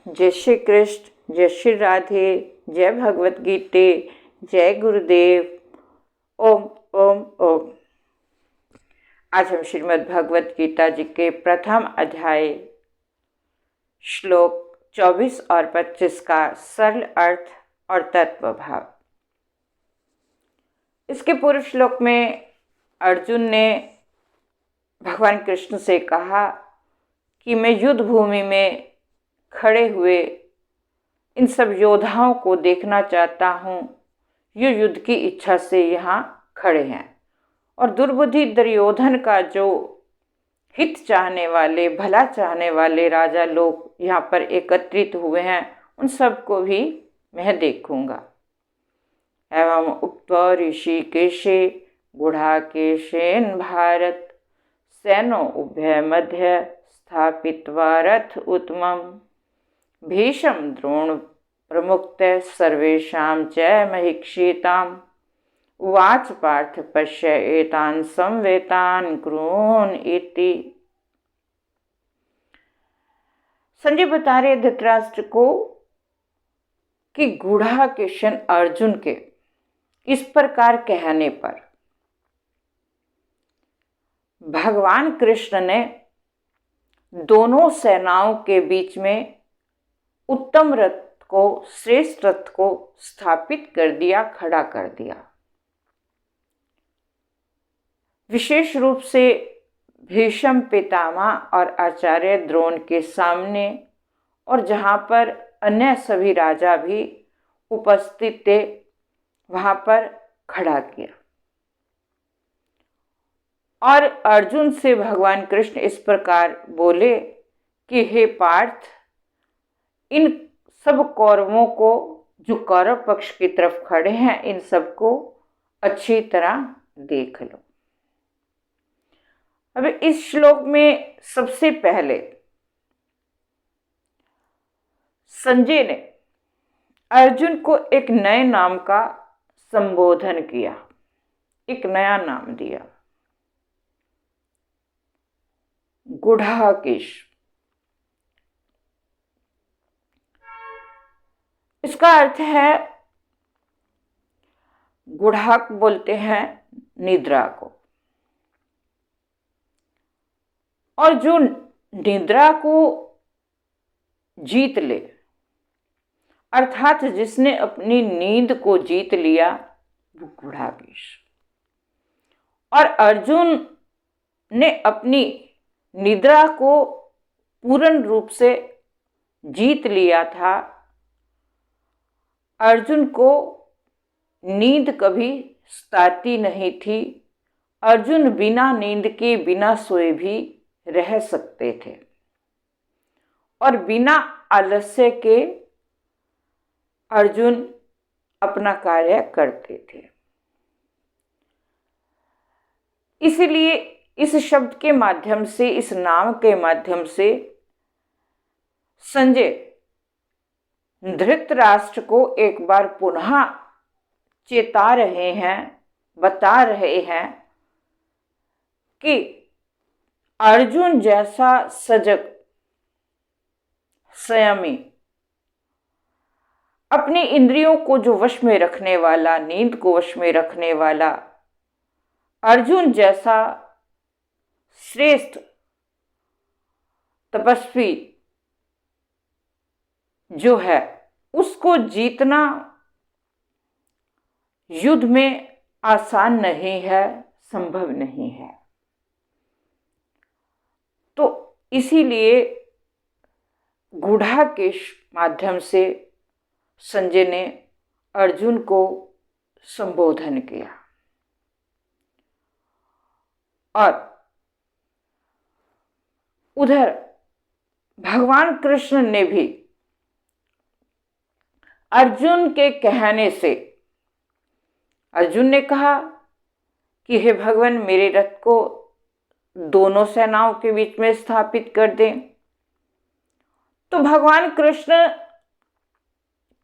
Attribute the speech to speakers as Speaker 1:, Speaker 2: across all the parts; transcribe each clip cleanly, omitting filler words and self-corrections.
Speaker 1: जय श्री कृष्ण, जय श्री राधे, जय भगवत गीते, जय गुरुदेव। ओम ओम ओम। आज हम श्रीमद् भगवत गीता जी के प्रथम अध्याय श्लोक 24 और 25 का सरल अर्थ और तत्व भाव। इसके पूर्व श्लोक में अर्जुन ने भगवान कृष्ण से कहा कि मैं युद्ध भूमि में खड़े हुए इन सब योद्धाओं को देखना चाहता हूँ। ये युद्ध की इच्छा से यहाँ खड़े हैं और दुर्बुद्धि दुर्योधन का जो हित चाहने वाले, भला चाहने वाले राजा लोग यहाँ पर एकत्रित हुए हैं, उन सबको भी मैं देखूँगा। एवं उक्त्वा ऋषिकेशे गुडाकेशेन भारत सैनो उभय मध्य स्थापित्वा रथ उत्तमम् भीष्म द्रोण प्रमुक्तः सर्वेषां च महीक्षिताम् उवाच पार्थ पश्य एतान् संवेतान् कुरून् इति। संजय बता रहे धृतराष्ट्र को कि गुडाकेशन अर्जुन के इस प्रकार कहने पर भगवान कृष्ण ने दोनों सेनाओं के बीच में उत्तम रथ को, श्रेष्ठ रथ को स्थापित कर दिया, खड़ा कर दिया। विशेष रूप से भीष्म पितामह और आचार्य द्रोण के सामने और जहाँ पर अन्य सभी राजा भी उपस्थित थे, वहाँ पर खड़ा किया। और अर्जुन से भगवान कृष्ण इस प्रकार बोले कि हे पार्थ, इन सब कौरवों को, जो कौरव पक्ष की तरफ खड़े हैं, इन सबको अच्छी तरह देख लो। अब इस श्लोक में सबसे पहले संजय ने अर्जुन को एक नए नाम का संबोधन किया, एक नया नाम दिया, गुडाकेश। इसका अर्थ है, गुडाक बोलते हैं निद्रा को, और जो निद्रा को जीत ले, अर्थात जिसने अपनी नींद को जीत लिया, वो गुडाकेश। और अर्जुन ने अपनी निद्रा को पूर्ण रूप से जीत लिया था। अर्जुन को नींद कभी सताती नहीं थी। अर्जुन बिना नींद के, बिना सोए भी रह सकते थे और बिना आलस्य के अर्जुन अपना कार्य करते थे। इसलिए इस शब्द के माध्यम से, इस नाम के माध्यम से संजय धृतराष्ट्र को एक बार पुनः चेता रहे हैं, बता रहे हैं कि अर्जुन जैसा सजग, संयमी, अपनी इंद्रियों को जो वश में रखने वाला, नींद को वश में रखने वाला अर्जुन जैसा श्रेष्ठ तपस्वी जो है, उसको जीतना युद्ध में आसान नहीं है, संभव नहीं है। तो इसीलिए गुडाकेश माध्यम से संजय ने अर्जुन को संबोधन किया। और उधर भगवान कृष्ण ने भी अर्जुन के कहने से, अर्जुन ने कहा कि हे भगवान, मेरे रथ को दोनों सेनाओं के बीच में स्थापित कर दें। तो भगवान कृष्ण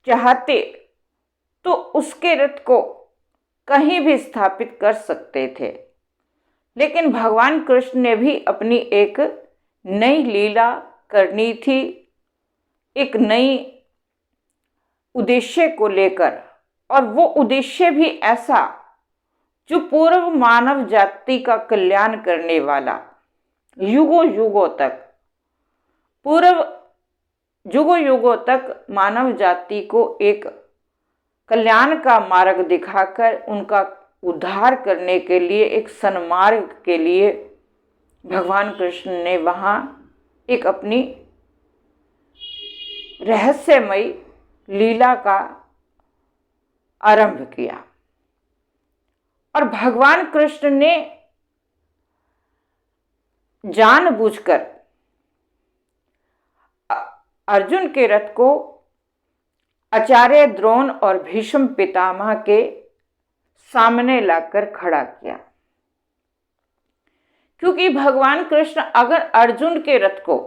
Speaker 1: चाहते तो उसके रथ को कहीं भी स्थापित कर सकते थे, लेकिन भगवान कृष्ण ने भी अपनी एक नई लीला करनी थी, एक नई उद्देश्य को लेकर, और वो उद्देश्य भी ऐसा जो पूर्व मानव जाति का कल्याण करने वाला, युगों युगों तक, पूर्व युगों युगों तक मानव जाति को एक कल्याण का मार्ग दिखाकर उनका उद्धार करने के लिए, एक सन्मार्ग के लिए भगवान कृष्ण ने वहाँ एक अपनी रहस्यमयी लीला का आरंभ किया। और भगवान कृष्ण ने जानबूझकर अर्जुन के रथ को आचार्य द्रोण और भीष्म पितामह के सामने लाकर खड़ा किया, क्योंकि भगवान कृष्ण अगर अर्जुन के रथ को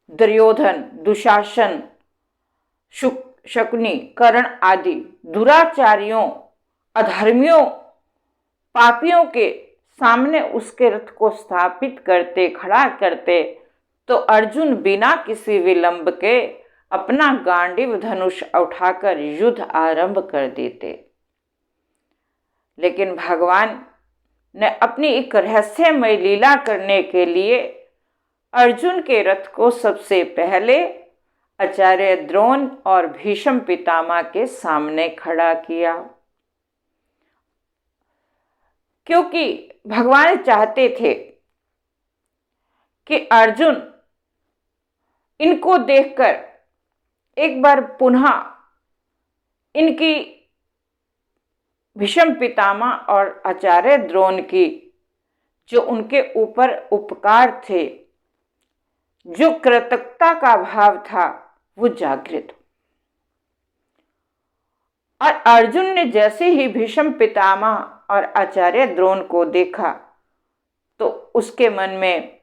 Speaker 1: दुर्योधन, दुशासन, शकुनी, कर्ण आदि दुराचारियों, अधर्मियों, पापियों के सामने उसके रथ को स्थापित करते, खड़ा करते, तो अर्जुन बिना किसी विलंब के अपना गांडीव धनुष उठाकर युद्ध आरंभ कर देते। लेकिन भगवान ने अपनी एक रहस्यमय लीला करने के लिए अर्जुन के रथ को सबसे पहले आचार्य द्रोण और भीष्म पितामह के सामने खड़ा किया, क्योंकि भगवान चाहते थे कि अर्जुन इनको देखकर एक बार पुनः इनकी भीष्म पितामह और आचार्य द्रोण की जो उनके ऊपर उपकार थे, जो कृतज्ञता का भाव था, वो जागृत। और अर्जुन ने जैसे ही भीष्म पितामह और आचार्य द्रोण को देखा तो उसके मन में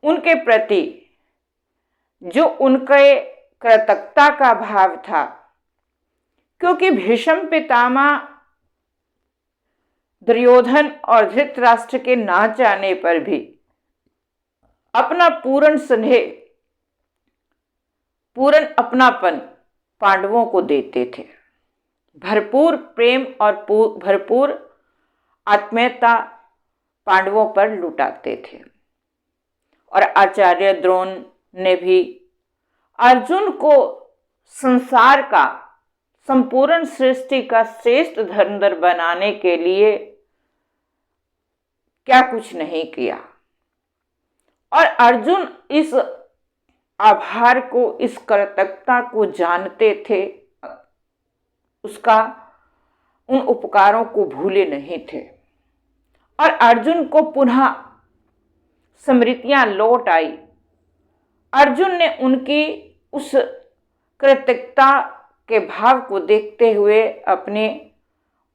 Speaker 1: उनके प्रति जो उनके कृतज्ञता का भाव था, क्योंकि भीष्म पितामह दुर्योधन और धृतराष्ट्र के ना चाहने पर भी अपना पूर्ण स्नेह, पूर्ण अपनापन पांडवों को देते थे, भरपूर प्रेम और भरपूर आत्मीयता पांडवों पर लुटाते थे। और आचार्य द्रोण ने भी अर्जुन को संसार का, संपूर्ण सृष्टि का श्रेष्ठ धनुर्धर बनाने के लिए क्या कुछ नहीं किया। और अर्जुन इस आभार को, इस कृतज्ञता को जानते थे, उसका, उन उपकारों को भूले नहीं थे। और अर्जुन को पुनः स्मृतियां लौट आई। अर्जुन ने उनकी उस कृतज्ञता के भाव को देखते हुए अपने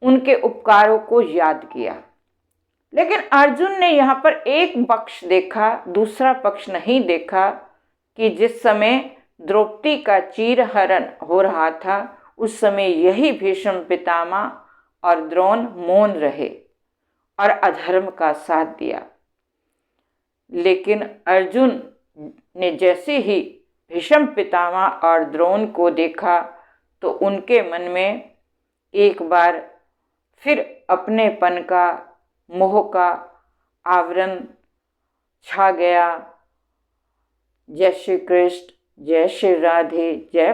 Speaker 1: उनके उपकारों को याद किया। लेकिन अर्जुन ने यहाँ पर एक पक्ष देखा, दूसरा पक्ष नहीं देखा कि जिस समय द्रौपदी का चीरहरण हो रहा था उस समय यही भीष्म पितामह और द्रोण मौन रहे और अधर्म का साथ दिया। लेकिन अर्जुन ने जैसे ही भीष्म पितामह और द्रोण को देखा तो उनके मन में एक बार फिर अपनेपन का, मोह का आवरण छा गया। जय श्री कृष्ण, जय श्री राधे, जय